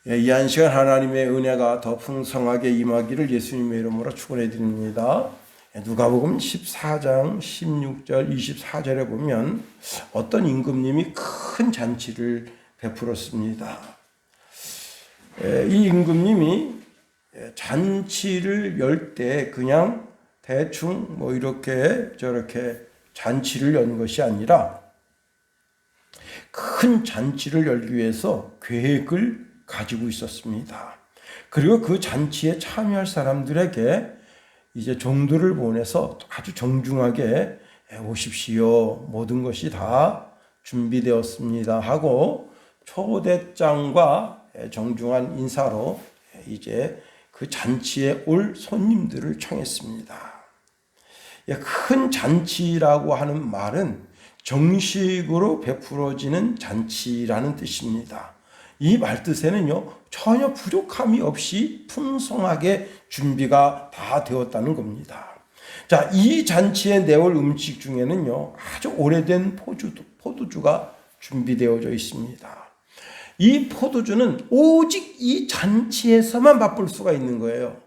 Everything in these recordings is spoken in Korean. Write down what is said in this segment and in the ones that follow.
이 한 시간 하나님의 은혜가 더 풍성하게 임하기를 예수님의 이름으로 축원해 드립니다. 누가복음 14장 16절 24절에 보면 어떤 임금님이 큰 잔치를 베풀었습니다. 이 임금님이 잔치를 열 때 그냥 대충 이렇게 저렇게 잔치를 연 것이 아니라 큰 잔치를 열기 위해서 계획을 가지고 있었습니다. 그리고 그 잔치에 참여할 사람들에게 이제 종들을 보내서 아주 정중하게 오십시오. 모든 것이 다 준비되었습니다 하고 초대장과 정중한 인사로 이제 그 잔치에 올 손님들을 청했습니다. 큰 잔치라고 하는 말은 정식으로 베풀어지는 잔치라는 뜻입니다. 이 말뜻에는요, 전혀 부족함이 없이 풍성하게 준비가 다 되었다는 겁니다. 자, 이 잔치에 내올 음식 중에는요, 아주 오래된 포도주가 준비되어져 있습니다. 이 포도주는 오직 이 잔치에서만 맛볼 수가 있는 거예요.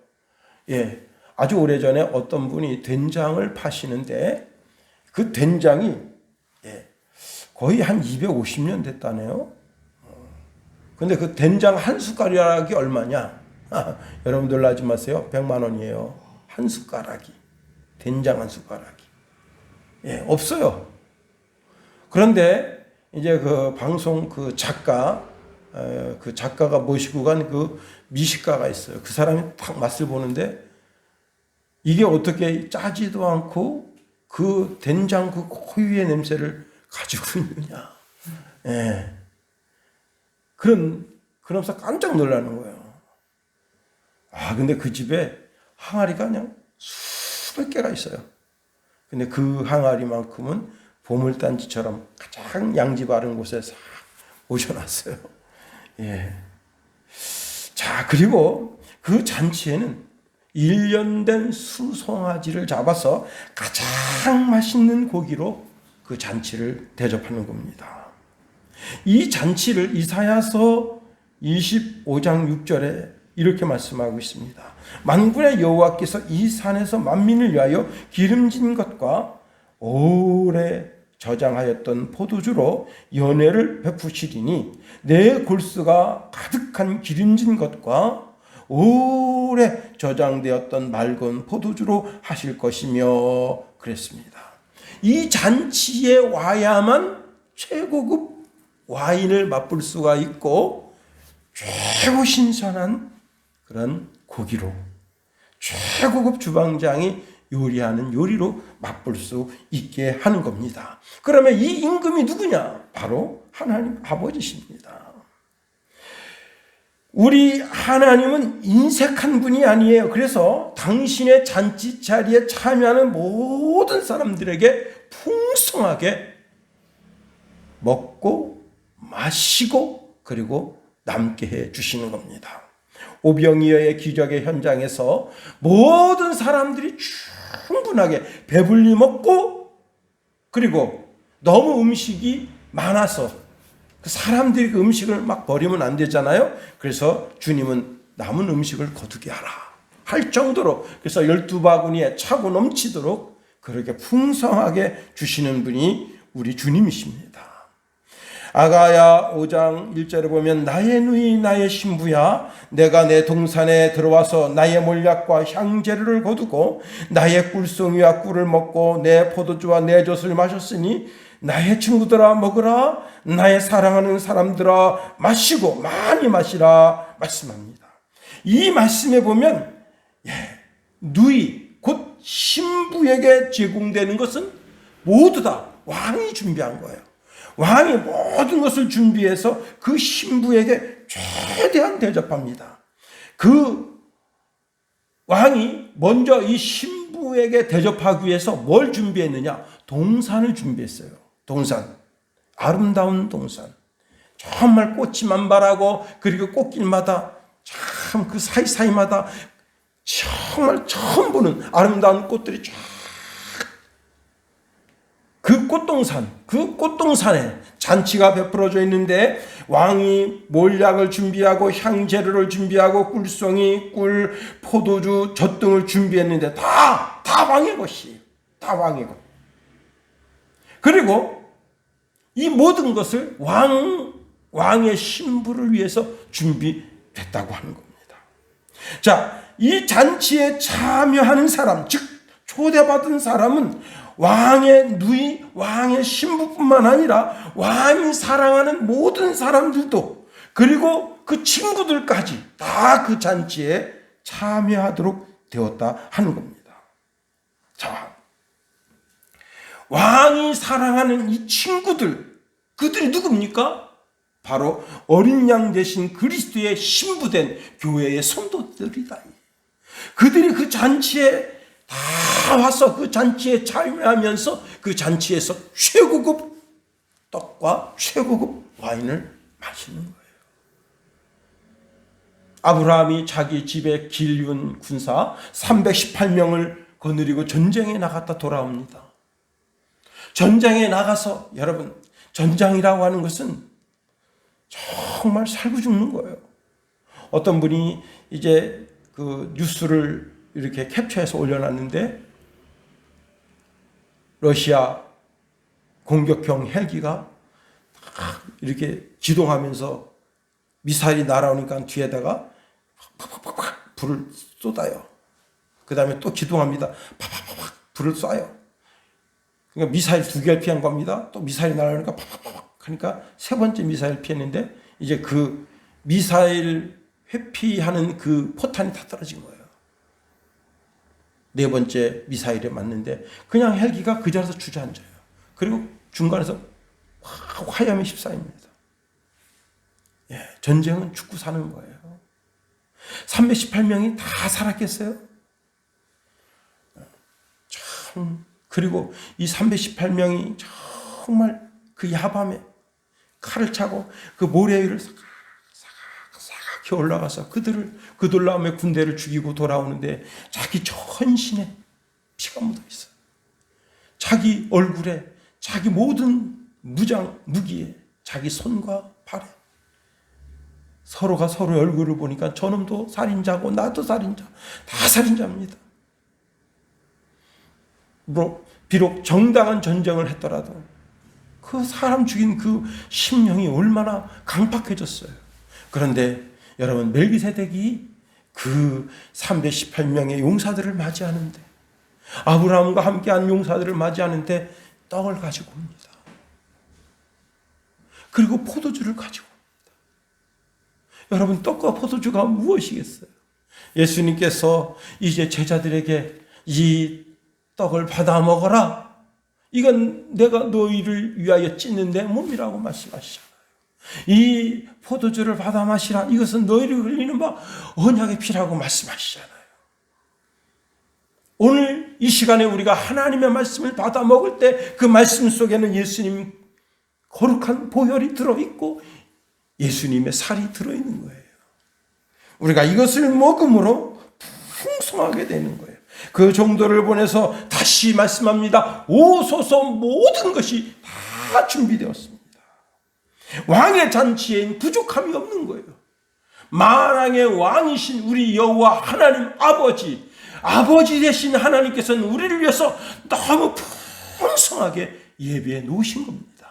아주 오래전에 어떤 분이 된장을 파시는데 그 된장이 거의 한 250년 됐다네요. 근데 그 된장 한 숟가락이 얼마냐? 여러분 놀라지 마세요. 100만 원이에요. 한 숟가락이. 된장 한 숟가락이. 없어요. 그런데 이제 그 방송 그 작가가 모시고 간 그 미식가가 있어요. 그 사람이 딱 맛을 보는데 이게 어떻게 짜지도 않고 그 된장 그 고유의 냄새를 가지고 있느냐. 그러면서 깜짝 놀라는 거예요. 근데 그 집에 항아리가 그냥 수백 개가 있어요. 근데 그 항아리만큼은 보물단지처럼 가장 양지 바른 곳에 싹 모셔놨어요. 자, 그리고 그 잔치에는 1년 된 수송아지를 잡아서 가장 맛있는 고기로 그 잔치를 대접하는 겁니다. 이 잔치를 이사야서 25장 6절에 이렇게 말씀하고 있습니다. 만군의 여호와께서 이 산에서 만민을 위하여 기름진 것과 오래 저장하였던 포도주로 연회를 베푸시리니 내 골수가 가득한 기름진 것과 오래 저장되었던 맑은 포도주로 하실 것이며 그랬습니다. 이 잔치에 와야만 최고급 와인을 맛볼 수가 있고 최고 신선한 그런 고기로 최고급 주방장이 요리하는 요리로 맛볼 수 있게 하는 겁니다. 그러면 이 임금이 누구냐? 바로 하나님 아버지십니다. 우리 하나님은 인색한 분이 아니에요. 그래서 당신의 잔치 자리에 참여하는 모든 사람들에게 풍성하게 먹고 마시고 그리고 남게 해 주시는 겁니다. 오병이어의 기적의 현장에서 모든 사람들이 충분하게 배불리 먹고 그리고 너무 음식이 많아서 그 사람들이 그 음식을 막 버리면 안 되잖아요. 그래서 주님은 남은 음식을 거두게 하라 할 정도로 그래서 12바구니에 차고 넘치도록 그렇게 풍성하게 주시는 분이 우리 주님이십니다. 아가야 5장 1절에 보면 나의 누이 나의 신부야 내가 내 동산에 들어와서 나의 몰약과 향재료를 거두고 나의 꿀송이와 꿀을 먹고 내 포도주와 내 젖을 마셨으니 나의 친구들아 먹으라 나의 사랑하는 사람들아 마시고 많이 마시라 말씀합니다. 이 말씀에 보면 누이 곧 신부에게 제공되는 것은 모두 다 왕이 준비한 거예요. 왕이 모든 것을 준비해서 그 신부에게 최대한 대접합니다. 그 왕이 먼저 이 신부에게 대접하기 위해서 뭘 준비했느냐? 동산을 준비했어요. 동산. 아름다운 동산. 정말 꽃이 만발하고 그리고 꽃길마다 참 그 사이사이마다 정말 처음 보는 아름다운 꽃들이 쫙 그 꽃 꽃동산, 그 꽃동산에 잔치가 베풀어져 있는데 왕이 몰약을 준비하고 향재료를 준비하고 꿀송이, 꿀, 포도주, 젖 등을 준비했는데 다 왕의 것이에요. 다 왕의 것. 그리고 이 모든 것을 왕의 신부를 위해서 준비됐다고 하는 겁니다. 자, 이 잔치에 참여하는 사람, 즉 초대받은 사람은 왕의 누이, 왕의 신부뿐만 아니라 왕이 사랑하는 모든 사람들도, 그리고 그 친구들까지 다 그 잔치에 참여하도록 되었다 하는 겁니다. 자, 왕이 사랑하는 이 친구들, 그들이 누굽니까? 바로 어린 양 대신 그리스도의 신부된 교회의 성도들이다. 그들이 그 잔치에 다 와서 그 잔치에 참여하면서 그 잔치에서 최고급 떡과 최고급 와인을 마시는 거예요. 아브라함이 자기 집에 길리운 군사 318명을 거느리고 전쟁에 나갔다 돌아옵니다. 전장에 나가서, 여러분, 전장이라고 하는 것은 정말 살고 죽는 거예요. 어떤 분이 이제 그 뉴스를 이렇게 캡처해서 올려놨는데, 러시아 공격형 헬기가 이렇게 기동하면서 미사일이 날아오니까 뒤에다가 팍팍팍팍 불을 쏟아요. 그 다음에 또 기동합니다. 팍팍팍 불을 쏴요. 그러니까 미사일 2개를 피한 겁니다. 또 미사일이 날아오니까 팍팍팍 하니까 3번째 미사일 피했는데, 이제 그 미사일 회피하는 그 포탄이 다 떨어진 거예요. 4번째 미사일에 맞는데 그냥 헬기가 그 자리에서 주저앉아요. 그리고 중간에서 화염이 휩싸입니다. 예, 전쟁은 죽고 사는 거예요. 318명이 다 살았겠어요? 참. 그리고 이 318명이 정말 그 야밤에 칼을 차고 그 모래 위를 사각사각히 올라가서 그 돌라움의 군대를 죽이고 돌아오는데 자기 전신에 피가 묻어 있어요. 자기 얼굴에, 자기 모든 무기에, 자기 손과 발에. 서로가 서로의 얼굴을 보니까 저놈도 살인자고 나도 살인자, 다 살인자입니다. 비록 정당한 전쟁을 했더라도 그 사람 죽인 그 심령이 얼마나 강팍해졌어요. 그런데 여러분, 멜기세덱이 그 318명의 용사들을 맞이하는데, 아브라함과 함께한 용사들을 맞이하는데 떡을 가지고 옵니다. 그리고 포도주를 가지고 옵니다. 여러분, 떡과 포도주가 무엇이겠어요? 예수님께서 이제 제자들에게 이 떡을 받아 먹어라, 이건 내가 너희를 위하여 찢는 내 몸이라고 말씀하시잖아요. 이 포도주를 받아 마시라, 이것은 너희를 흘리는 바 언약의 피라고 말씀하시잖아요. 오늘 이 시간에 우리가 하나님의 말씀을 받아 먹을 때 그 말씀 속에는 예수님 거룩한 보혈이 들어있고 예수님의 살이 들어있는 거예요. 우리가 이것을 먹음으로 풍성하게 되는 거예요. 그 정도를 보내서 다시 말씀합니다. 오소서, 모든 것이 다 준비되었습니다. 왕의 잔치엔 부족함이 없는 거예요. 만왕의 왕이신 우리 여호와 하나님 아버지 되신 하나님께서는 우리를 위해서 너무 풍성하게 예비해 놓으신 겁니다.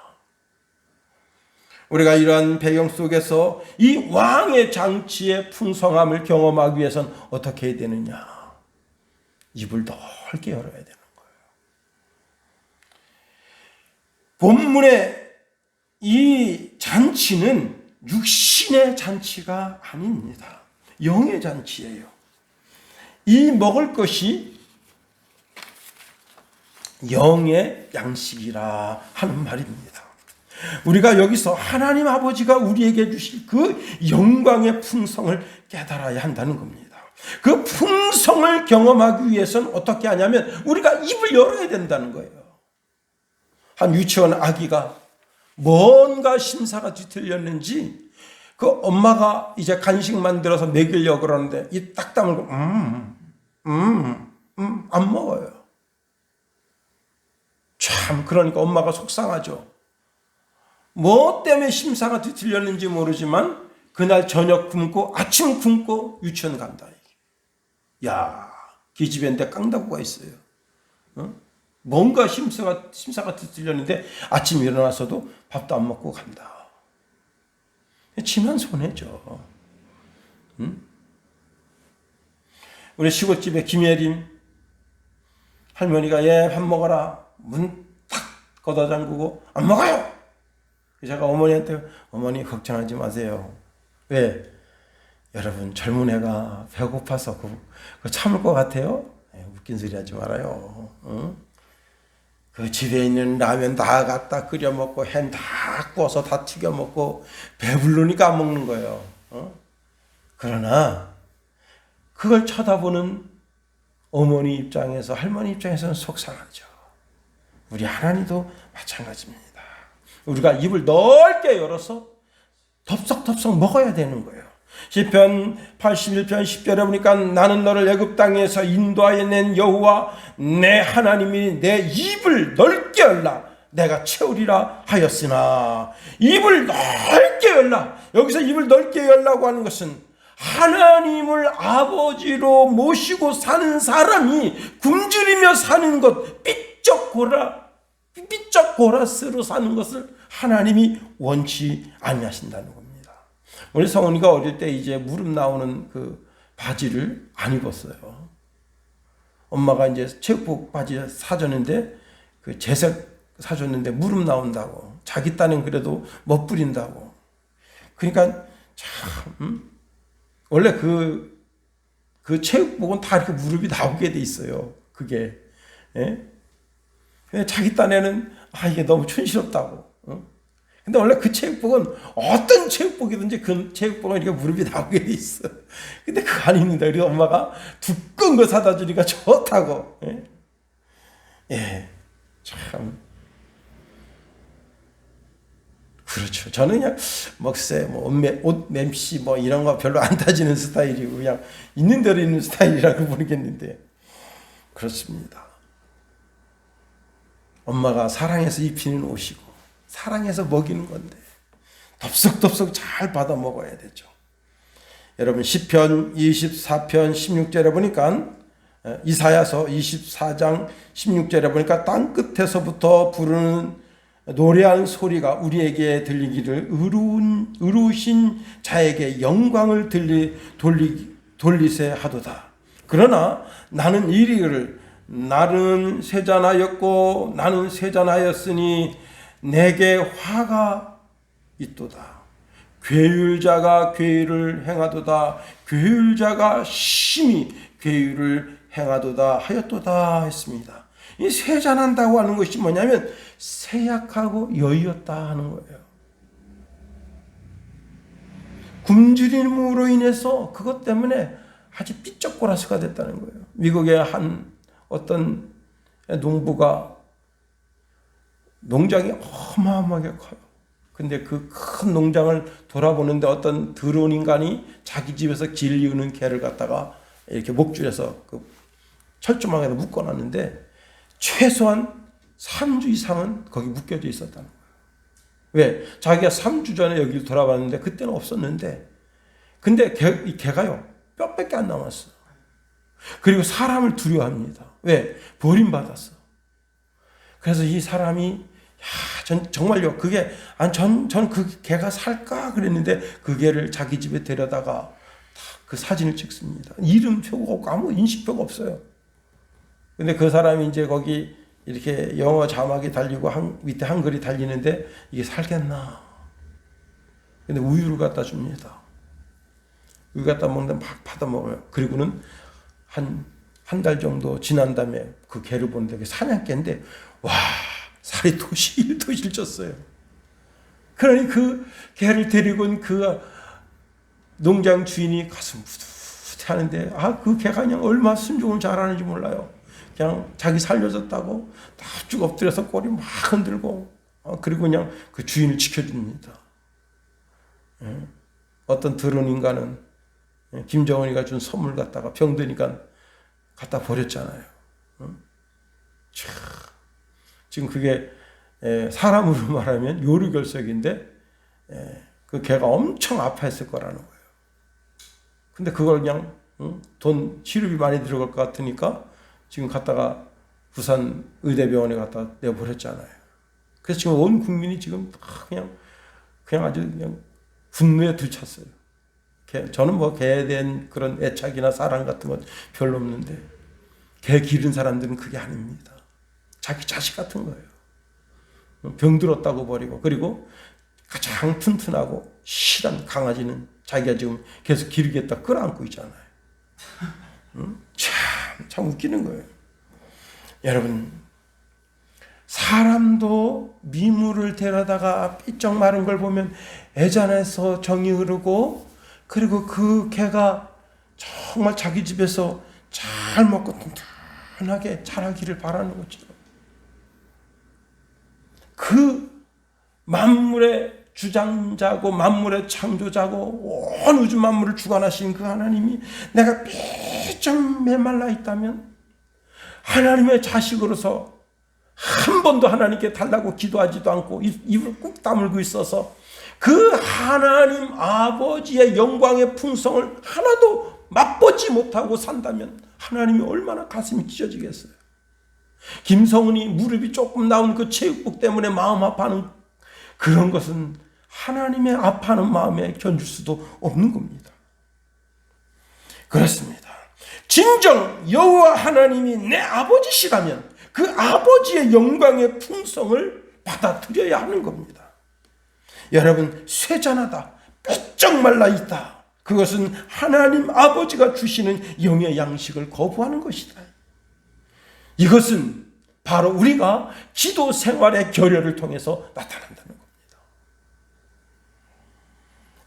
우리가 이러한 배경 속에서 이 왕의 잔치의 풍성함을 경험하기 위해서는 어떻게 해야 되느냐? 입을 넓게 열어야 되는 거예요. 본문의 이 잔치는 육신의 잔치가 아닙니다. 영의 잔치예요. 이 먹을 것이 영의 양식이라 하는 말입니다. 우리가 여기서 하나님 아버지가 우리에게 주실 그 영광의 풍성을 깨달아야 한다는 겁니다. 그 풍성을 경험하기 위해서는 어떻게 하냐면 우리가 입을 열어야 된다는 거예요. 한 유치원 아기가 뭔가 심사가 뒤틀렸는지 그 엄마가 이제 간식 만들어서 먹이려고 그러는데 입 딱 다물고 안 먹어요. 참 그러니까 엄마가 속상하죠. 뭐 때문에 심사가 뒤틀렸는지 모르지만 그날 저녁 굶고 아침 굶고 유치원 간다. 야, 기집애인데 깡다구가 있어요. 뭔가 심사가 뒤틀렸는데 아침 일어나서도 밥도 안 먹고 간다. 지만 손해죠. 우리 시골집에 김예림 할머니가 밥 먹어라. 문 탁 걷어 잠그고 안 먹어요. 제가 어머니한테 어머니 걱정하지 마세요. 왜? 여러분 젊은 애가 배고파서 그거 참을 것 같아요? 웃긴 소리 하지 말아요. 그 집에 있는 라면 다 갖다 끓여 먹고 햄 다 구워서 다 튀겨 먹고 배부르니까 안 먹는 거예요. 그러나 그걸 쳐다보는 어머니 입장에서 할머니 입장에서는 속상하죠. 우리 하나님도 마찬가지입니다. 우리가 입을 넓게 열어서 덥석덥석 먹어야 되는 거예요. 시편 81편 10절에 보니까 나는 너를 애굽 땅에서 인도하여 낸 여호와 내 하나님이 내 입을 넓게 열라 내가 채우리라 하였으나 입을 넓게 열라. 여기서 입을 넓게 열라고 하는 것은 하나님을 아버지로 모시고 사는 사람이 굶주리며 사는 것, 삐쩍 고라스로 사는 것을 하나님이 원치 아니하신다는 겁니다. 우리 성훈이가 어릴 때 이제 무릎 나오는 그 바지를 안 입었어요. 엄마가 이제 체육복 바지 사줬는데 그 재색 사줬는데 무릎 나온다고. 자기 딴엔 그래도 멋부린다고. 그러니까 참 원래 그 체육복은 다 이렇게 무릎이 나오게 돼 있어요. 그게. 예? 자기 딴에는 이게 너무 촌스럽다고. 근데 원래 그 체육복은 어떤 체육복이든지 그 체육복은 이렇게 무릎이 나오게 돼 있어. 근데 그거 아닙니다. 그래서 엄마가 두꺼운 거 사다 주니까 좋다고. 예. 참. 그렇죠. 저는 그냥 먹새, 옷 맴씨 이런 거 별로 안 따지는 스타일이고 그냥 있는 대로 있는 스타일이라고 모르겠는데 그렇습니다. 엄마가 사랑해서 입히는 옷이고 사랑해서 먹이는 건데 덥석덥석 잘 받아 먹어야 되죠. 여러분 시편 24편 16절에 보니까 이사야서 24장 16절에 보니까 땅 끝에서부터 부르는 노래하는 소리가 우리에게 들리기를 의로우신 자에게 영광을 돌리세 하도다. 그러나 나는 이르기를 나는 세잔하였고 나는 세잔하였으니 내게 화가 있도다. 괴율자가 괴율을 행하도다. 괴율자가 심히 괴율을 행하도다 하였도다 했습니다. 이 세잔한다고 하는 것이 뭐냐면 세약하고 여의었다 하는 거예요. 굶주림으로 인해서 그것 때문에 아주 삐쩍고라스가 됐다는 거예요. 미국의 어떤 농부가 농장이 어마어마하게 커요. 근데 그 큰 농장을 돌아보는데 어떤 더러운 인간이 자기 집에서 길리우는 개를 갖다가 이렇게 목줄에서 그 철조망에다 묶어놨는데 최소한 3주 이상은 거기 묶여져 있었다는 거예요. 왜? 자기가 3주 전에 여기를 돌아봤는데 그때는 없었는데 근데 이 개가요 뼈밖에 안 남았어. 그리고 사람을 두려워합니다. 왜? 버림받았어. 그래서 이 사람이 정말요 그게 전 그 개가 살까 그랬는데 그 개를 자기 집에 데려다가 그 사진을 찍습니다. 이름표가 없고 아무 인식표가 없어요. 근데 그 사람이 이제 거기 이렇게 영어 자막이 달리고 밑에 한글이 달리는데 이게 살겠나? 근데 우유를 갖다 줍니다. 우유 갖다 먹는데 막 받아 먹어요. 그리고는 한 달 정도 지난 다음에 그 개를 보는데 그게 사냥개인데 와 살이 토실토실 쪘어요. 그러니 그 개를 데리고 온 그 농장 주인이 가슴 후퇴하는데 그 개가 그냥 얼마나 순종을 잘하는지 몰라요. 그냥 자기 살려줬다고 쭉 엎드려서 꼬리 막 흔들고 그리고 그냥 그 주인을 지켜줍니다. 어떤 더러운 인간은 김정은이가 준 선물 갖다가 병드니까 갖다 버렸잖아요. 지금 그게 사람으로 말하면 요르결석인데 그 개가 엄청 아파했을 거라는 거예요. 근데 그걸 그냥 돈 치료비 많이 들어갈 것 같으니까 지금 갔다가 부산 의대병원에 갖다 내버렸잖아요. 그래서 지금 온 국민이 지금 그냥 아주 그냥 분노에 들쳤어요. 저는 뭐 개에 대한 그런 애착이나 사랑 같은 건 별로 없는데 개 기른 사람들은 그게 아닙니다. 자기 자식 같은 거예요. 병들었다고 버리고, 그리고 가장 튼튼하고 실한 강아지는 자기가 지금 계속 기르겠다 끌어안고 있잖아요. 참 웃기는 거예요. 여러분, 사람도 미물을 데려다가 삐쩍 마른 걸 보면 애잔해서 정이 흐르고, 그리고 그 개가 정말 자기 집에서 잘 먹고 튼튼하게 자라기를 바라는 거죠. 그 만물의 주장자고 만물의 창조자고 온 우주 만물을 주관하신 그 하나님이 내가 삐쩍 메말라 있다면 하나님의 자식으로서 한 번도 하나님께 달라고 기도하지도 않고 입을 꾹 다물고 있어서 그 하나님 아버지의 영광의 풍성을 하나도 맛보지 못하고 산다면 하나님이 얼마나 가슴이 찢어지겠어요. 김성은이 무릎이 조금 나온 그 체육복 때문에 마음 아파하는 그런 것은 하나님의 아파하는 마음에 견줄 수도 없는 겁니다. 그렇습니다. 진정 여호와 하나님이 내 아버지시라면 그 아버지의 영광의 풍성을 받아들여야 하는 겁니다. 여러분, 쇠잔하다, 삐쩍 말라 있다, 그것은 하나님 아버지가 주시는 영의 양식을 거부하는 것이다. 이것은 바로 우리가 기도 생활의 결여를 통해서 나타난다는 겁니다.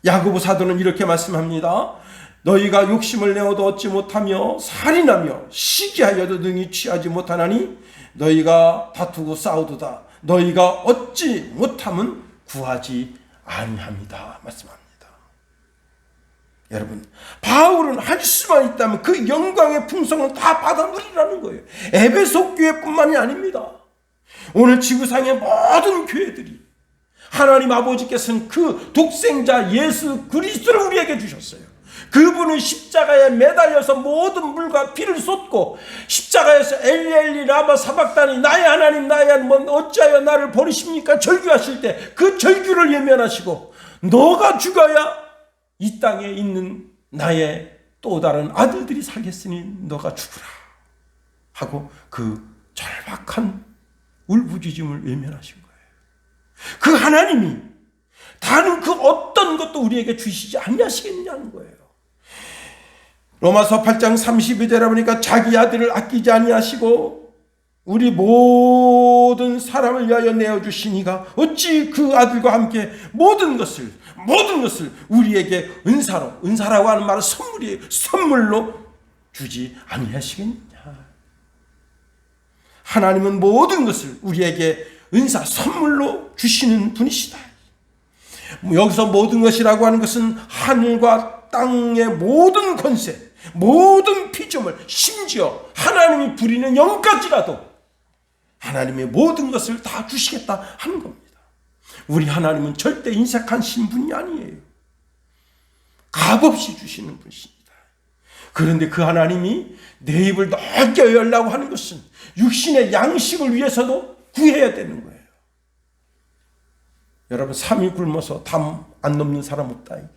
야고보 사도는 이렇게 말씀합니다. 너희가 욕심을 내어도 얻지 못하며 살인하며 시기하여도 능히 취하지 못하나니 너희가 다투고 싸우도다 너희가 얻지 못함은 구하지 아니합니다. 말씀합니다. 여러분, 바울은 할 수만 있다면 그 영광의 풍성을 다 받아 누리라는 거예요. 에베소 교회뿐만이 아닙니다. 오늘 지구상의 모든 교회들이 하나님 아버지께서는 그 독생자 예수 그리스도를 우리에게 주셨어요. 그분은 십자가에 매달려서 모든 물과 피를 쏟고 십자가에서 엘리 라마 사박다니 나의 하나님 나의 하나님 어찌하여 나를 버리십니까 절규하실 때 그 절규를 예면하시고 너가 죽어야 이 땅에 있는 나의 또 다른 아들들이 살겠으니 너가 죽으라 하고 그 절박한 울부짖음을 외면하신 거예요. 그 하나님이 다른 그 어떤 것도 우리에게 주시지 아니하시겠냐는 거예요. 로마서 8장 32절에 보니까 자기 아들을 아끼지 아니하시고 우리 모든 사람을 위하여 내어주시니가 어찌 그 아들과 함께 모든 것을 우리에게 은사라고 하는 말은 선물이에요. 선물로 주지 아니하시겠냐. 하나님은 모든 것을 우리에게 은사, 선물로 주시는 분이시다. 여기서 모든 것이라고 하는 것은 하늘과 땅의 모든 권세, 모든 피조물, 심지어 하나님이 부리는 영까지라도 하나님의 모든 것을 다 주시겠다 하는 겁니다. 우리 하나님은 절대 인색하신 분이 아니에요. 값없이 주시는 분이십니다. 그런데 그 하나님이 내 입을 넓게 열라고 하는 것은 육신의 양식을 위해서도 구해야 되는 거예요. 여러분, 3일 굶어서 담 안 넘는 사람 없다. 이게.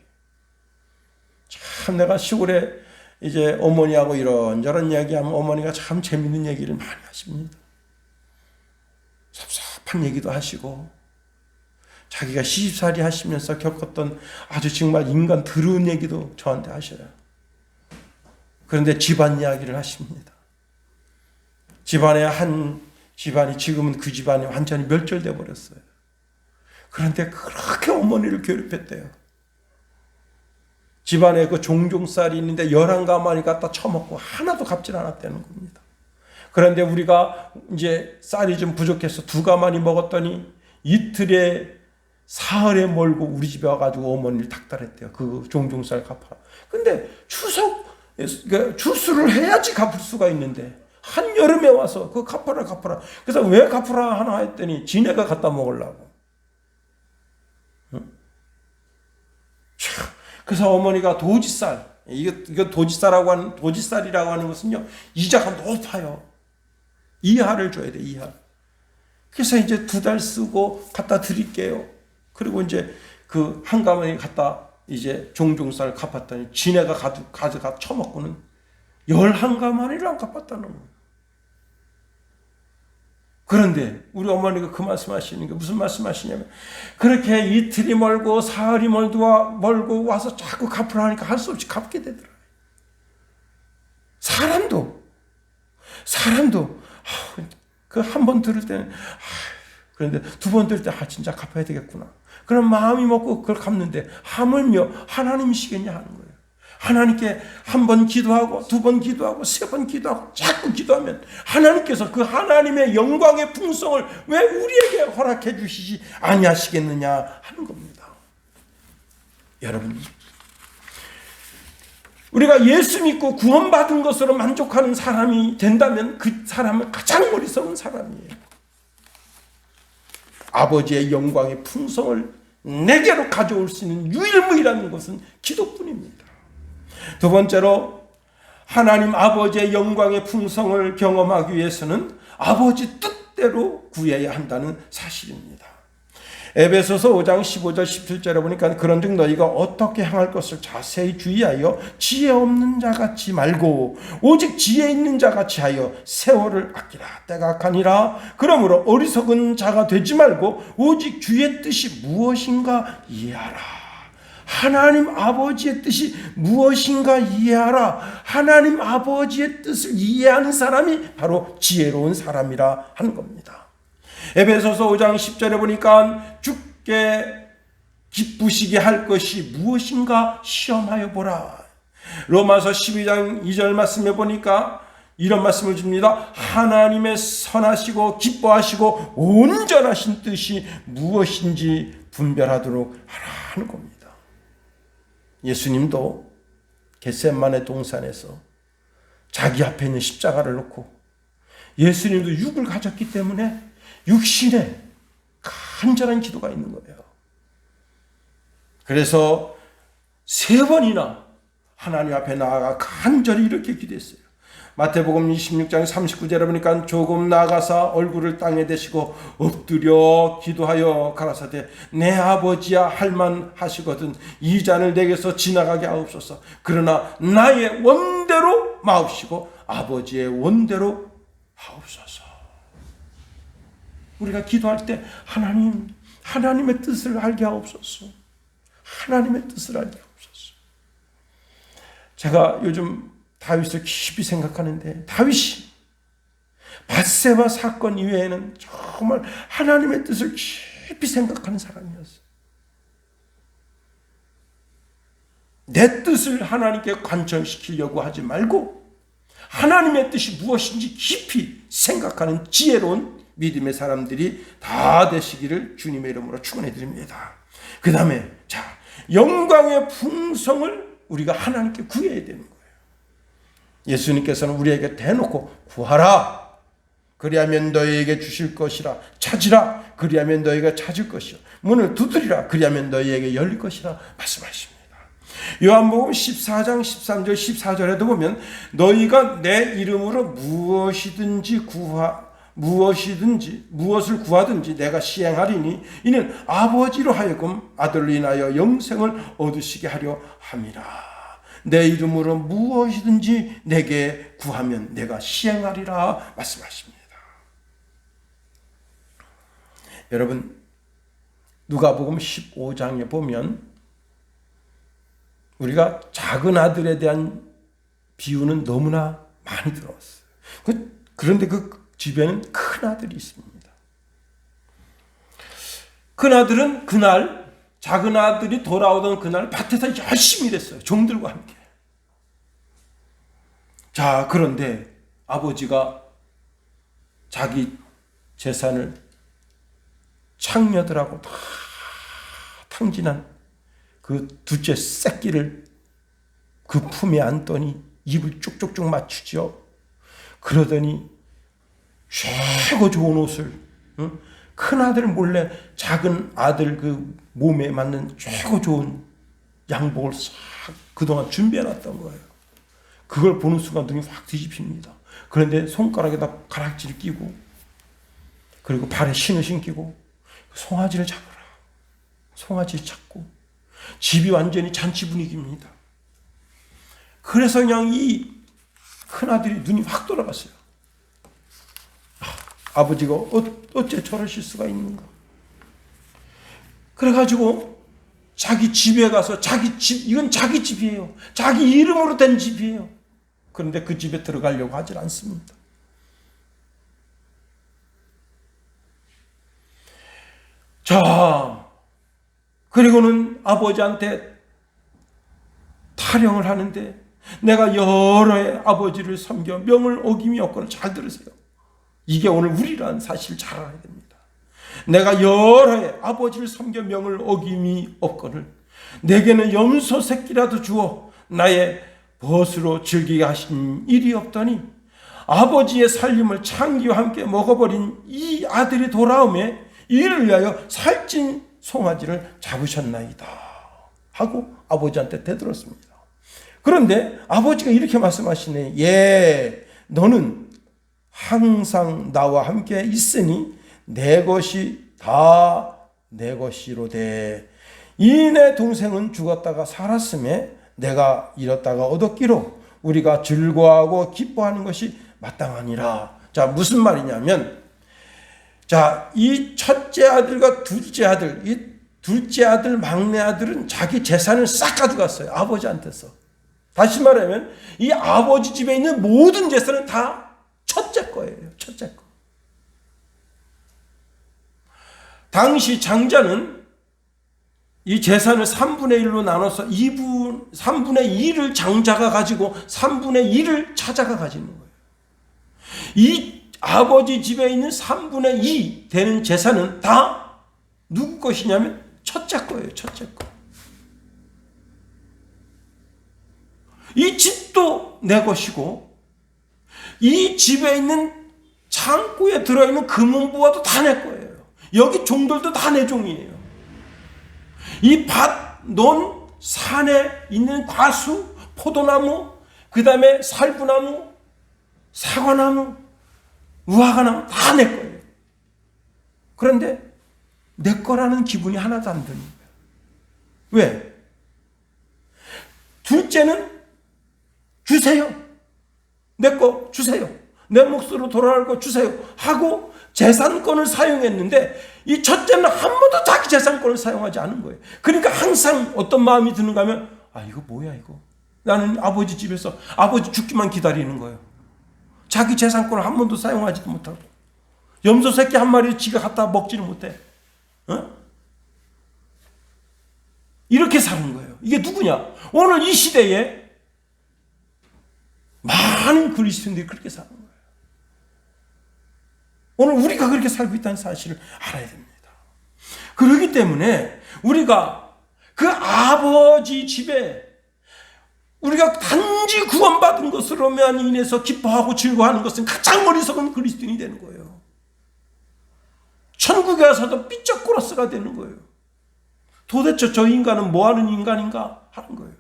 참 내가 시골에 이제 어머니하고 이런저런 이야기하면 어머니가 참 재밌는 얘기를 많이 하십니다. 섭섭한 얘기도 하시고 자기가 시집살이 하시면서 겪었던 아주 정말 인간 더러운 얘기도 저한테 하셔요. 그런데 집안 이야기를 하십니다. 집안의 한 집안이 지금은 그 집안이 완전히 멸절돼 버렸어요. 그런데 그렇게 어머니를 괴롭혔대요. 집안에 그 종종쌀이 있는데 11가마니 갖다 처먹고 하나도 갚질 않았다는 겁니다. 그런데 우리가 이제 쌀이 좀 부족해서 2가마니 먹었더니 이틀에 사흘에 몰고 우리 집에 와가지고 어머니를 닥달했대요. 그 종종쌀 갚아라. 근데 주수를 해야지 갚을 수가 있는데 한여름에 와서 그 갚아라. 그래서 왜 갚아라 하나 했더니 지네가 갖다 먹으려고. 그래서 어머니가 도지쌀, 이거 도지쌀이라고 하는 것은요, 이자가 높아요. 이하를 줘야 돼, 이하. 그래서 이제 2달 쓰고 갖다 드릴게요. 그리고 이제 그 한가마니 갖다 이제 종종쌀 갚았더니 지네가 가져가 처먹고는 11가마니를 안 갚았다는 거예요. 그런데 우리 어머니가 그 말씀하시는 게 무슨 말씀하시냐면, 그렇게 이틀이 멀고 사흘이 멀고 와서 자꾸 갚으라 하니까 할 수 없이 갚게 되더라. 사람도 그 한 번 들을 때는 그런데 2번 들을 때 진짜 갚아야 되겠구나. 그런 마음이 먹고 그걸 갚는데 하물며 하나님이시겠냐 하는 거예요. 하나님께 1번 기도하고 2번 기도하고 3번 기도하고 자꾸 기도하면 하나님께서 그 하나님의 영광의 풍성을 왜 우리에게 허락해 주시지 아니하시겠느냐 하는 겁니다. 여러분, 우리가 예수 믿고 구원받은 것으로 만족하는 사람이 된다면 그 사람은 가장 어리석은 사람이에요. 아버지의 영광의 풍성을 내게로 가져올 수 있는 유일무이라는 것은 기도뿐입니다. 2번째로, 하나님 아버지의 영광의 풍성을 경험하기 위해서는 아버지 뜻대로 구해야 한다는 사실입니다. 에베소서 5장 15절 17절에 보니까 그런즉 너희가 어떻게 행할 것을 자세히 주의하여 지혜 없는 자같이 말고 오직 지혜 있는 자같이 하여 세월을 아끼라. 때가 악하니라. 그러므로 어리석은 자가 되지 말고 오직 주의 뜻이 무엇인가 이해하라. 하나님 아버지의 뜻이 무엇인가 이해하라. 하나님 아버지의 뜻을 이해하는 사람이 바로 지혜로운 사람이라 하는 겁니다. 에베소서 5장 10절에 보니까 주께 기쁘시게 할 것이 무엇인가 시험하여 보라. 로마서 12장 2절 말씀에 보니까 이런 말씀을 줍니다. 하나님의 선하시고 기뻐하시고 온전하신 뜻이 무엇인지 분별하도록 하라 하는 겁니다. 예수님도 겟세마네 동산에서 자기 앞에 있는 십자가를 놓고, 예수님도 육을 가졌기 때문에 육신에 간절한 기도가 있는 거예요. 그래서 3번이나 하나님 앞에 나아가 간절히 이렇게 기도했어요. 마태복음 26장 39절에 보니까 조금 나아가사 얼굴을 땅에 대시고 엎드려 기도하여 가라사대 내 아버지야 할만하시거든 이 잔을 내게서 지나가게 하옵소서. 그러나 나의 원대로 마옵시고 아버지의 원대로 하옵소서. 우리가 기도할 때 하나님의 뜻을 알게 하옵소서. 하나님의 뜻을 알게 하옵소서. 제가 요즘 다윗을 깊이 생각하는데, 다윗이 밧세바 사건 이외에는 정말 하나님의 뜻을 깊이 생각하는 사람이었어요. 내 뜻을 하나님께 관철시키려고 하지 말고 하나님의 뜻이 무엇인지 깊이 생각하는 지혜로운 믿음의 사람들이 다 되시기를 주님의 이름으로 축원해 드립니다. 그 다음에 영광의 풍성을 우리가 하나님께 구해야 되는 거예요. 예수님께서는 우리에게 대놓고 구하라. 그리하면 너희에게 주실 것이라. 찾으라. 그리하면 너희가 찾을 것이요. 문을 두드리라. 그리하면 너희에게 열릴 것이라 말씀하십니다. 요한복음 14장 13절 14절에도 보면 너희가 내 이름으로 무엇을 구하든지 내가 시행하리니 이는 아버지로 하여금 아들로 인하여 영생을 얻으시게 하려 함이라. 내 이름으로 무엇이든지 내게 구하면 내가 시행하리라 말씀하십니다. 여러분, 누가복음 15장에 보면 우리가 작은 아들에 대한 비유는 너무나 많이 들어왔어요. 그런데 그 집에는 큰 아들이 있습니다. 큰 아들은 그날, 작은 아들이 돌아오던 그날 밭에서 열심히 일했어요. 종들과 함께. 그런데 아버지가 자기 재산을 창녀들하고 다 탕진한 그 둘째 새끼를 그 품에 안더니 입을 쭉쭉쭉 맞추죠. 그러더니 최고 좋은 옷을, 큰 아들 몰래 작은 아들 그 몸에 맞는 최고 좋은 양복을 싹 그동안 준비해놨던 거예요. 그걸 보는 순간 눈이 확 뒤집힙니다. 그런데 손가락에다 가락지를 끼고, 그리고 발에 신을 신기고, 송아지를 잡으라. 송아지를 잡고, 집이 완전히 잔치 분위기입니다. 그래서 그냥 이 큰아들이 눈이 확 돌아갔어요. 아버지가 어째 저러실 수가 있는가. 그래가지고 자기 집에 가서 이건 자기 집이에요. 자기 이름으로 된 집이에요. 그런데 그 집에 들어가려고 하질 않습니다. 자, 그리고는 아버지한테 타령을 하는데, 내가 여러 해 아버지를 섬겨 명을 어김이 없거늘. 잘 들으세요. 이게 오늘 우리라는 사실을 잘 알아야 됩니다. 내가 여러 해 아버지를 섬겨 명을 어김이 없거늘 내게는 염소 새끼라도 주어 나의 벗으로 즐기게 하신 일이 없더니 아버지의 살림을 창기와 함께 먹어버린 이 아들이 돌아오매 이를 위하여 살찐 송아지를 잡으셨나이다 하고 아버지한테 대들었습니다. 그런데 아버지가 이렇게 말씀하시네. 예, 너는 항상 나와 함께 있으니 내 것이 다 내 것이로되 이 내 동생은 죽었다가 살았음에 내가 잃었다가 얻었기로 우리가 즐거워하고 기뻐하는 것이 마땅하니라. 자, 무슨 말이냐면, 자, 이 첫째 아들과 둘째 아들, 이 둘째 아들, 막내 아들은 자기 재산을 싹 가져갔어요. 아버지한테서. 다시 말하면 이 아버지 집에 있는 모든 재산은 다 첫째 거예요. 첫째 거. 당시 장자는 이 재산을 3분의 1로 나눠서 3분의 2를 장자가 가지고 3분의 1을 차자가 가지는 거예요. 이 아버지 집에 있는 3분의 2 되는 재산은 다 누구 것이냐면 첫째 거예요. 첫째 거. 이 집도 내 것이고 이 집에 있는 창고에 들어있는 금은보화도 다 내 거예요. 여기 종들도 다 내 종이에요. 이 밭, 논, 산에 있는 과수, 포도나무, 그 다음에 살구나무, 사과나무, 무화과나무 다 내 거예요. 그런데 내 거라는 기분이 하나도 안 드는 거예요. 왜? 둘째는 주세요. 내 거 주세요. 내 몫으로 돌아갈 거 주세요. 하고 재산권을 사용했는데 이 첫째는 한 번도 자기 재산권을 사용하지 않은 거예요. 그러니까 항상 어떤 마음이 드는가 하면 이거 뭐야 이거. 나는 아버지 집에서 아버지 죽기만 기다리는 거예요. 자기 재산권을 한 번도 사용하지도 못하고 염소 새끼 한 마리 지가 갖다 먹지는 못해. 이렇게 사는 거예요. 이게 누구냐? 오늘 이 시대에 많은 그리스도인들이 그렇게 사는 거예요. 오늘 우리가 그렇게 살고 있다는 사실을 알아야 됩니다. 그렇기 때문에 우리가 그 아버지 집에 우리가 단지 구원받은 것으로만 인해서 기뻐하고 즐거워하는 것은 가장 어리석은 그리스도인이 되는 거예요. 천국에 와서도 삐쩍꼬라스가 되는 거예요. 도대체 저 인간은 뭐하는 인간인가 하는 거예요.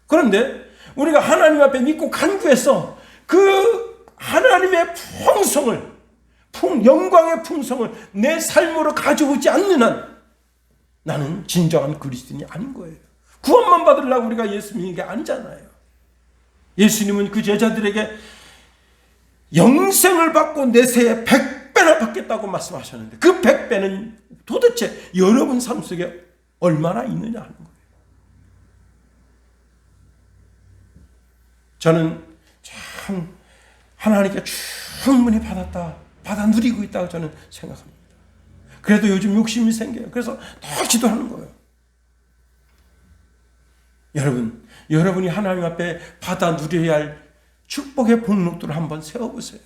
그런데 우리가 하나님 앞에 믿고 간구해서 그 하나님의 풍성을 영광의 풍성을 내 삶으로 가져오지 않는 한 나는 진정한 그리스도인이 아닌 거예요. 구원만 받으려고 우리가 예수 믿는 게 아니잖아요. 예수님은 그 제자들에게 영생을 받고 내세에 100배나 받겠다고 말씀하셨는데 그 100배는 도대체 여러분 삶 속에 얼마나 있느냐 하는 거예요. 저는 참 하나님께 충분히 받아 누리고 있다고 저는 생각합니다. 그래도 요즘 욕심이 생겨요. 그래서 더 기도하는 거예요. 여러분이 하나님 앞에 받아 누려야 할 축복의 복록들을 한번 세워보세요.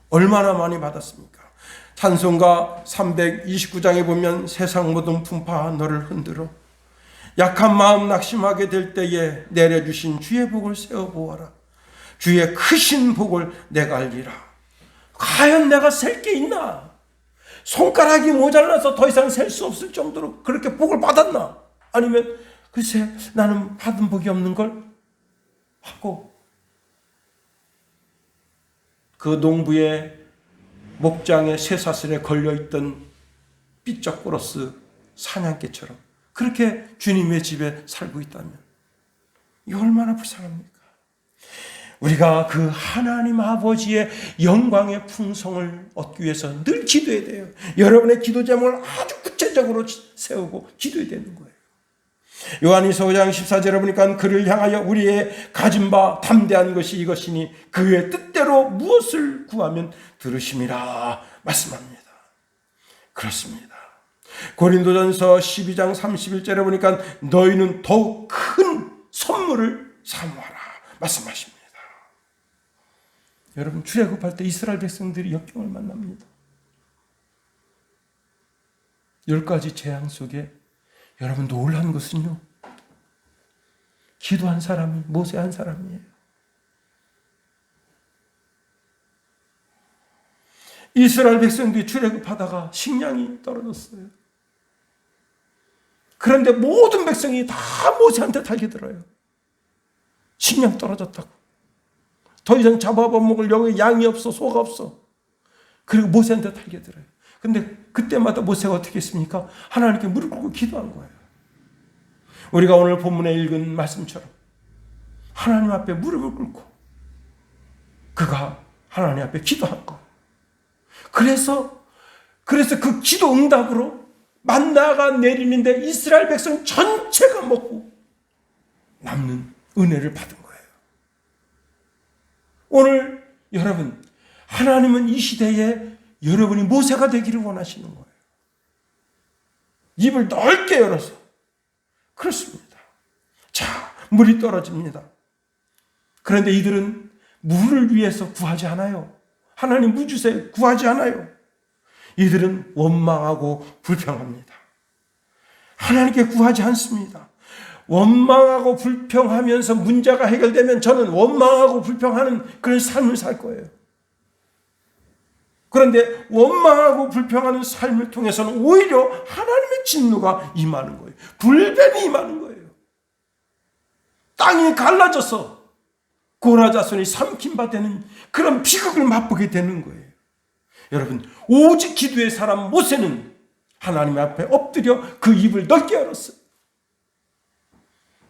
얼마나 많이 받았습니까? 찬송가 329장에 보면 세상 모든 풍파 너를 흔들어 약한 마음 낙심하게 될 때에 내려주신 주의 복을 세워보아라. 주의 크신 복을 내가 알리라. 과연 내가 셀 게 있나? 손가락이 모자라서 더 이상 셀 수 없을 정도로 그렇게 복을 받았나? 아니면 글쎄 나는 받은 복이 없는 걸 하고 그 농부의 목장의 쇠사슬에 걸려있던 삐쩍꼬러스 사냥개처럼 그렇게 주님의 집에 살고 있다면 이 얼마나 불쌍합니까? 우리가 그 하나님 아버지의 영광의 풍성을 얻기 위해서 늘 기도해야 돼요. 여러분의 기도 제목을 아주 구체적으로 세우고 기도해야 되는 거예요. 요한일서 5장 14절에 보니까 그를 향하여 우리의 가진 바 담대한 것이 이것이니 그의 뜻대로 무엇을 구하면 들으심이라 말씀합니다. 그렇습니다. 고린도전서 12장 31절에 보니까 너희는 더욱 큰 선물을 사모하라 말씀하십니다. 여러분 출애굽할 때 이스라엘 백성들이 역경을 만납니다. 10가지 재앙 속에 여러분 놀란 것은요, 기도한 사람이 모세 한 사람이에요. 이스라엘 백성들이 출애굽하다가 식량이 떨어졌어요. 그런데 모든 백성이 다 모세한테 달겨들어요. 식량 떨어졌다고. 더 이상 잡아먹을 여기 양이 없어, 소가 없어. 그리고 모세한테 달겨들어요. 근데 그때마다 모세가 어떻게 했습니까? 하나님께 무릎 꿇고 기도한 거예요. 우리가 오늘 본문에 읽은 말씀처럼 하나님 앞에 무릎을 꿇고 그가 하나님 앞에 기도한 거예요. 그래서 그 기도 응답으로 만나가 내리는데 이스라엘 백성 전체가 먹고 남는 은혜를 받은 거예요. 오늘 여러분, 하나님은 이 시대에 여러분이 모세가 되기를 원하시는 거예요. 입을 넓게 열어서. 그렇습니다. 자, 물이 떨어집니다. 그런데 이들은 물을 위해서 구하지 않아요. 하나님 물 주세요. 구하지 않아요. 이들은 원망하고 불평합니다. 하나님께 구하지 않습니다. 원망하고 불평하면서 문제가 해결되면 저는 원망하고 불평하는 그런 삶을 살 거예요. 그런데 원망하고 불평하는 삶을 통해서는 오히려 하나님의 진노가 임하는 거예요. 불뱀이 임하는 거예요. 땅이 갈라져서 고라자손이 삼킨 바 되는 그런 비극을 맛보게 되는 거예요. 여러분, 오직 기도의 사람 모세는 하나님 앞에 엎드려 그 입을 넓게 열었어요.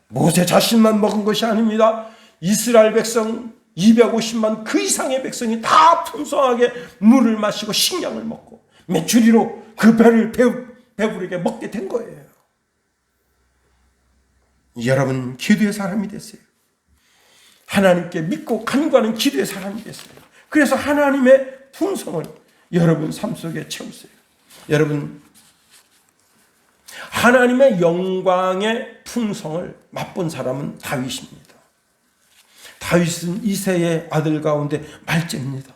모세 자신만 먹은 것이 아닙니다. 이스라엘 백성 250만 그 이상의 백성이 다 풍성하게 물을 마시고 식량을 먹고 메추리로 그 배를 배부르게 먹게 된 거예요. 여러분, 기도의 사람이 됐어요. 하나님께 믿고 간구하는 기도의 사람이 됐어요. 그래서 하나님의 풍성을 여러분 삶 속에 채우세요. 여러분, 하나님의 영광의 풍성을 맛본 사람은 다윗입니다. 다윗은 이새의 아들 가운데 말째입니다.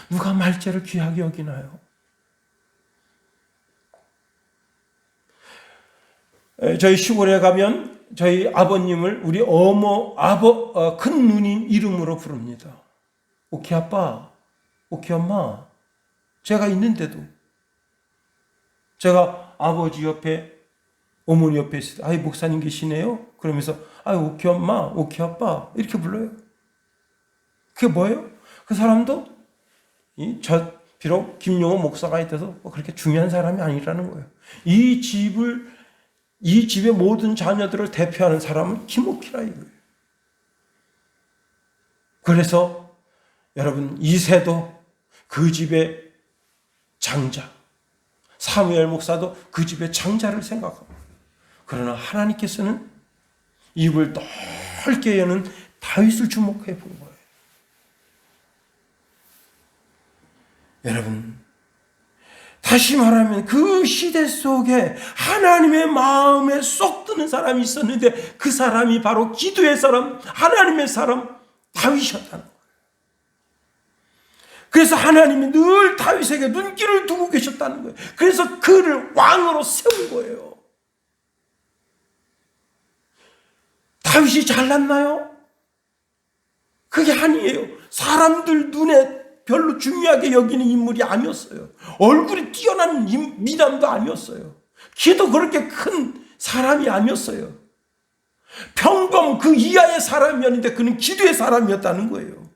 누가 말째를 귀하게 여기나요? 저희 시골에 가면 저희 아버님을 우리 큰 누님 이름으로 부릅니다. 오키 아빠, 오키 엄마. 제가 있는데도 제가 아버지 옆에 어머니 옆에 있을 때 아이 목사님 계시네요. 그러면서 아이 오키 엄마, 오키 아빠 이렇게 불러요. 그게 뭐예요? 그 사람도 비록 김용호 목사가 있어서 그렇게 중요한 사람이 아니라는 거예요. 이 집의 모든 자녀들을 대표하는 사람은 김옥희라 이거예요. 그래서 여러분, 이새도 그 집의 장자, 사무엘 목사도 그 집의 장자를 생각합니다. 그러나 하나님께서는 입을 넓게 여는 다윗을 주목해 본 거예요. 여러분, 다시 말하면 그 시대 속에 하나님의 마음에 쏙 드는 사람이 있었는데 그 사람이 바로 기도의 사람, 하나님의 사람 다윗이었다는 거예요. 그래서 하나님이 늘 다윗에게 눈길을 두고 계셨다는 거예요. 그래서 그를 왕으로 세운 거예요. 다윗이 잘났나요? 그게 아니에요. 사람들 눈에 별로 중요하게 여기는 인물이 아니었어요. 얼굴이 뛰어난 미남도 아니었어요. 키도 그렇게 큰 사람이 아니었어요. 평범 그 이하의 사람이었는데 그는 기도의 사람이었다는 거예요.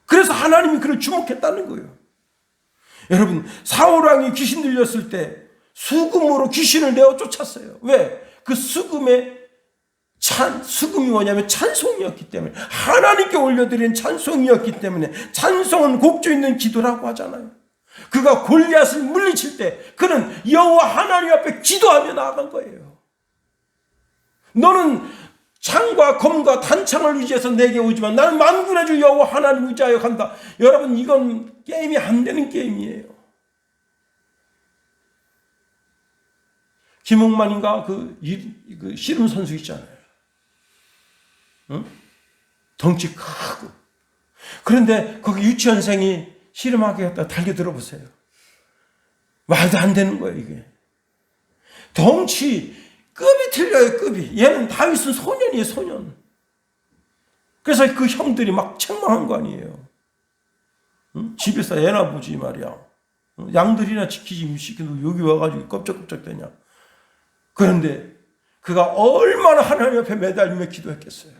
그래서 하나님이 그를 주목했다는 거예요. 여러분, 사울왕이 귀신 들렸을 때 수금으로 귀신을 내어 쫓았어요. 왜? 그 수금이 뭐냐면 찬송이었기 때문에, 하나님께 올려드린 찬송이었기 때문에, 찬송은 곡조 있는 기도라고 하잖아요. 그가 골리앗을 물리칠 때 그는 여호와 하나님 앞에 기도하며 나아간 거예요. 너는 창과 검과 단창을 의지해서 내게 오지만 나는 만군의 주 여호와 하나님 의지하여 간다. 여러분, 이건 게임이 안 되는 게임이에요. 김홍만인가 그 씨름 선수 있잖아요. 응? 덩치 크고. 그런데 거기 유치원생이 씨름하겠다 달겨 들어보세요. 말도 안 되는 거예요, 이게. 덩치 급이 틀려요, 급이. 얘는 다윗은 소년이에요, 소년. 그래서 그 형들이 막 책망한 거 아니에요. 응? 집에서 애나 보지 말이야. 양들이나 지키지 미시키도 여기 와가지고 껍적껍적 되냐. 그런데 그가 얼마나 하나님 앞에 매달리며 기도했겠어요.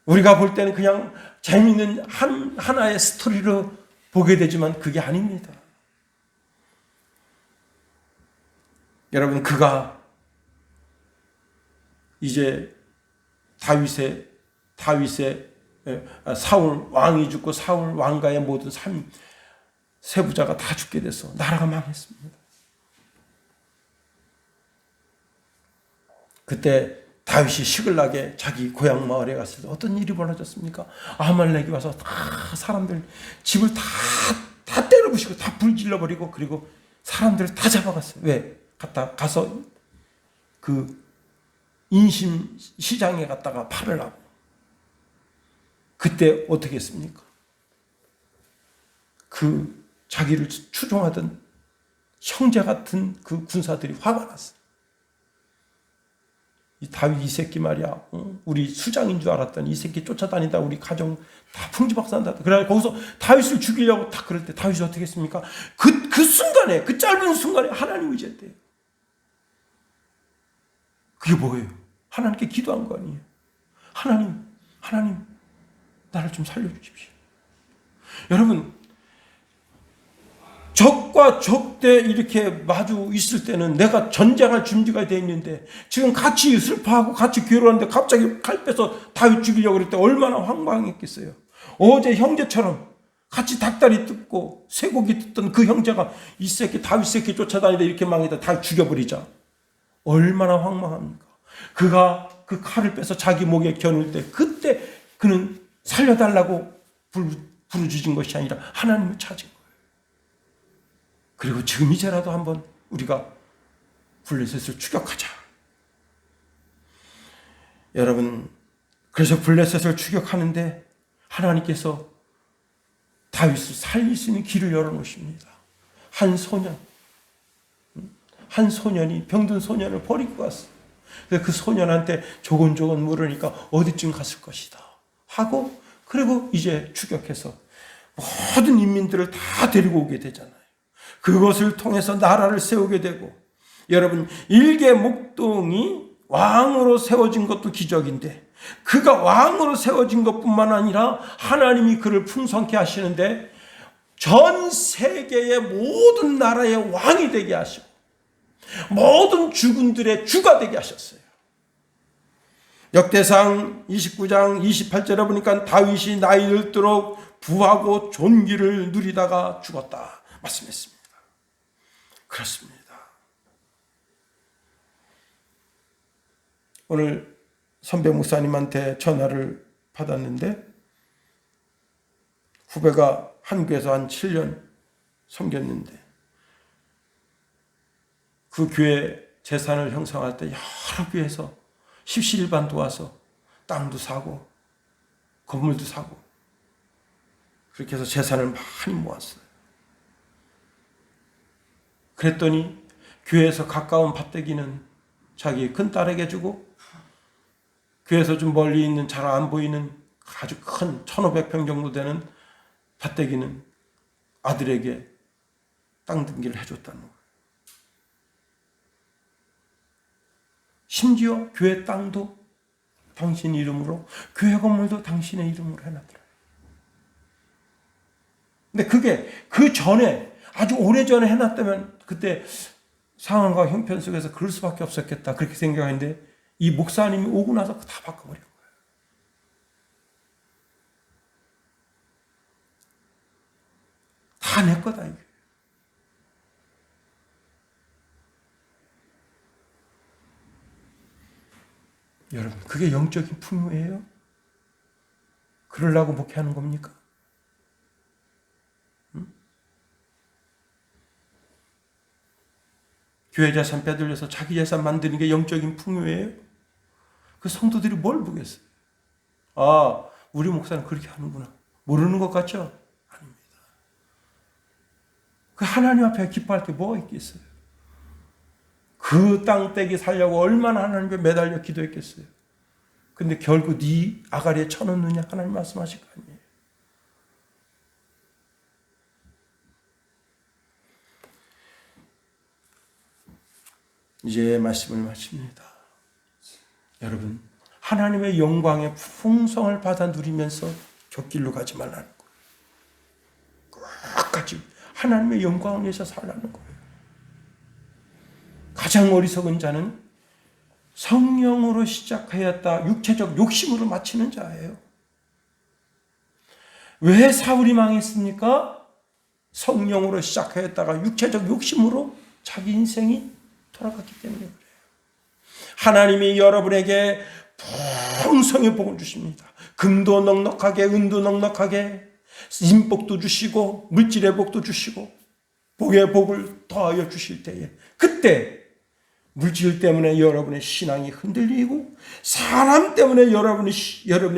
우리가 볼 때는 그냥 재미있는 하나의 스토리로 보게 되지만 그게 아닙니다. 여러분, 그가 이제 사울 왕이 죽고 사울 왕가의 모든 세부자가 다 죽게 돼서 나라가 망했습니다. 그때 다윗이 시글락에 자기 고향 마을에 갔을 때 어떤 일이 벌어졌습니까? 아말렉이 와서 다 사람들 집을 다 때려부시고 다 불질러버리고 그리고 사람들을 다 잡아갔어요. 왜? 가서 그 인심 시장에 갔다가 팔을 하고. 그때 어떻게 했습니까? 그 자기를 추종하던 형제 같은 그 군사들이 화가 났어요. 이 다윗 이 새끼 말이야. 우리 수장인 줄 알았더니 이 새끼 쫓아다니다 우리 가정 다 풍지박산다. 그래 거기서 다윗을 죽이려고 딱 그럴 때 다윗이 어떻게 했습니까? 그 순간에, 그 짧은 순간에 하나님 의지했대요. 그게 뭐예요? 하나님께 기도한 거 아니에요? 하나님, 나를 좀 살려주십시오. 여러분, 적과 적대 이렇게 마주 있을 때는 내가 전쟁할 준비가 되어 있는데 지금 같이 슬퍼하고 같이 괴로웠는데 갑자기 칼 빼서 다윗 죽이려고 그럴 때 얼마나 황망했겠어요. 어제 형제처럼 같이 닭다리 뜯고 쇠고기 뜯던 그 형제가 이 새끼 다윗 새끼 쫓아다니다 이렇게 망해다 다 죽여버리자. 얼마나 황망합니까? 그가 그 칼을 빼서 자기 목에 겨눌 때 그때 그는 살려달라고 부르짖은 것이 아니라 하나님을 찾은 거예요. 그리고 지금 이제라도 한번 우리가 블레셋을 추격하자. 여러분, 그래서 블레셋을 추격하는데 하나님께서 다윗을 살릴 수 있는 길을 열어놓으십니다. 한 소년이 병든 소년을 버리고 갔어요. 그 소년한테 조곤조곤 물으니까 어디쯤 갔을 것이다 하고, 그리고 이제 추격해서 모든 인민들을 다 데리고 오게 되잖아요. 그것을 통해서 나라를 세우게 되고, 여러분, 일개 목동이 왕으로 세워진 것도 기적인데 그가 왕으로 세워진 것뿐만 아니라 하나님이 그를 풍성케 하시는데 전 세계의 모든 나라의 왕이 되게 하시고 모든 주군들의 주가 되게 하셨어요. 역대상 29장 28절에 보니까 다윗이 나이 들도록 부하고 존귀를 누리다가 죽었다 말씀했습니다. 그렇습니다. 오늘 선배 목사님한테 전화를 받았는데 후배가 한교에서 한 7년 섬겼는데 그 교회 재산을 형성할 때 여러 교회에서 십시일반 도와서 땅도 사고 건물도 사고 그렇게 해서 재산을 많이 모았어요. 그랬더니 교회에서 가까운 밭대기는 자기 큰딸에게 주고 교회에서 좀 멀리 있는 잘 안 보이는 아주 큰 1500평 정도 되는 밭대기는 아들에게 땅 등기를 해줬다는 거예요. 심지어 교회 땅도 당신 이름으로, 교회 건물도 당신의 이름으로 해놨더라. 근데 그게 그 전에, 아주 오래전에 해놨다면 그때 상황과 형편 속에서 그럴 수밖에 없었겠다, 그렇게 생각했는데 이 목사님이 오고 나서 다 바꿔버린 거예요. 다 내 거다 이게. 여러분, 그게 영적인 풍요예요? 그러려고 목회하는 겁니까? 교회 재산 빼돌려서 자기 재산 만드는 게 영적인 풍요예요? 그 성도들이 뭘 보겠어요? 아, 우리 목사는 그렇게 하는구나. 모르는 것 같죠? 아닙니다. 그 하나님 앞에 기뻐할 게 뭐가 있겠어요? 그 땅떼기 살려고 얼마나 하나님께 매달려 기도했겠어요? 근데 결국 네 아가리에 쳐넣느냐? 하나님 말씀하실 거 아니에요. 이제 말씀을 마칩니다. 여러분, 하나님의 영광의 풍성을 받아 누리면서 곁길로 가지 말라는 거예요. 끝까지 하나님의 영광을 위해서 살라는 거예요. 가장 어리석은 자는 성령으로 시작하였다 육체적 욕심으로 마치는 자예요. 왜 사울이 망했습니까? 성령으로 시작하였다가 육체적 욕심으로 자기 인생이 돌아갔기 때문에 그래요. 하나님이 여러분에게 풍성히 복을 주십니다. 금도 넉넉하게, 은도 넉넉하게, 인복도 주시고 물질의 복도 주시고 복의 복을 더하여 주실 때에, 그때 물질 때문에 여러분의 신앙이 흔들리고 사람 때문에 여러분의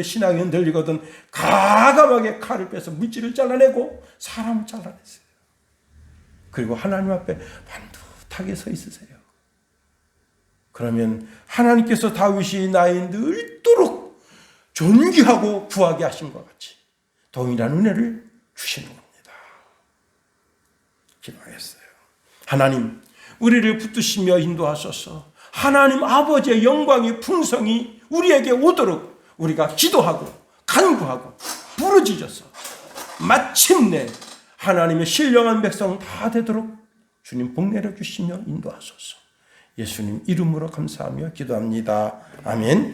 신앙이 흔들리거든 가감하게 칼을 빼서 물질을 잘라내고 사람을 잘라냈어요. 그리고 하나님 앞에 반듯하게 서 있으세요. 그러면 하나님께서 다윗이 나의 늘도록 존귀하고 구하게 하신 것 같이 동일한 은혜를 주시는 겁니다. 기도하겠어요. 하나님, 우리를 붙드시며 인도하소서. 하나님 아버지의 영광의 풍성이 우리에게 오도록 우리가 기도하고 간구하고 부르짖어서 마침내 하나님의 신령한 백성 다 되도록 주님 복 내려 주시며 인도하소서. 예수님 이름으로 감사하며 기도합니다. 아멘.